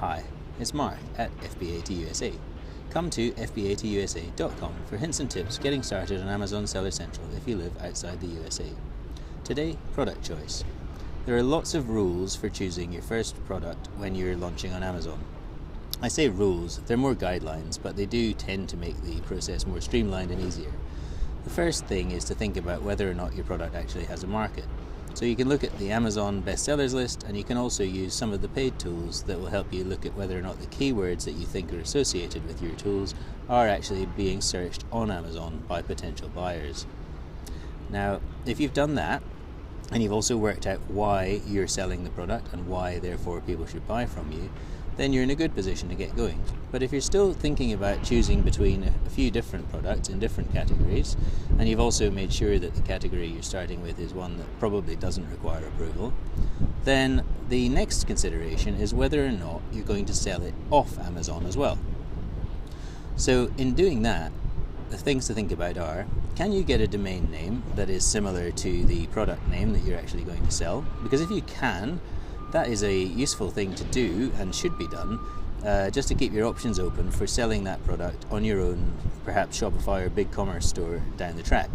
Hi, it's Mark at FBA2USA. Come to FBA2USA.com for hints and tips getting started on Amazon Seller Central if you live outside the USA. Today, product choice. There are lots of rules for choosing your first product when you're launching on Amazon. I say rules, they're more guidelines, but they do tend to make the process more streamlined and easier. The first thing is to think about whether or not your product actually has a market. So you can look at the Amazon bestsellers list, and you can also use some of the paid tools that will help you look at whether or not the keywords that you think are associated with your tools are actually being searched on Amazon by potential buyers. Now, if you've done that, and you've also worked out why you're selling the product and why therefore people should buy from you, then you're in a good position to get going. But if you're still thinking about choosing between a few different products in different categories, and you've also made sure that the category you're starting with is one that probably doesn't require approval, then the next consideration is whether or not you're going to sell it off Amazon as well. So in doing that, the things to think about are, can you get a domain name that is similar to the product name that you're actually going to sell? Because if you can, that is a useful thing to do and should be done just to keep your options open for selling that product on your own, perhaps Shopify or BigCommerce store down the track.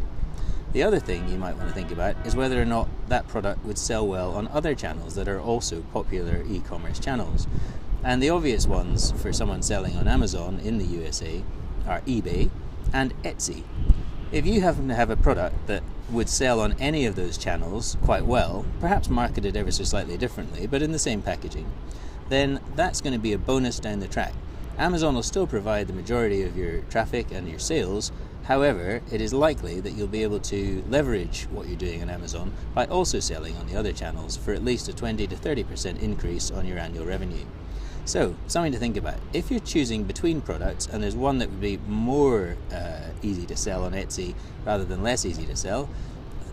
The other thing you might want to think about is whether or not that product would sell well on other channels that are also popular e-commerce channels. And the obvious ones for someone selling on Amazon in the USA are eBay and Etsy. If you happen to have a product that would sell on any of those channels quite well, perhaps marketed ever so slightly differently, but in the same packaging, then that's going to be a bonus down the track. Amazon will still provide the majority of your traffic and your sales. However, it is likely that you'll be able to leverage what you're doing on Amazon by also selling on the other channels for at least a 20 to 30% increase on your annual revenue. So, something to think about. If you're choosing between products and there's one that would be more easy to sell on Etsy rather than less easy to sell,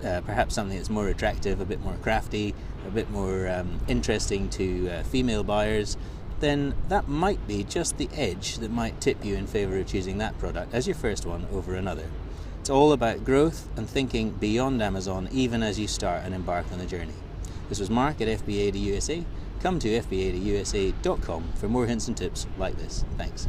perhaps something that's more attractive, a bit more crafty, a bit more interesting to female buyers, then that might be just the edge that might tip you in favor of choosing that product as your first one over another. It's all about growth and thinking beyond Amazon even as you start and embark on the journey. This was Mark at FBA2USA. Come to FBA2USA.com for more hints and tips like this. Thanks.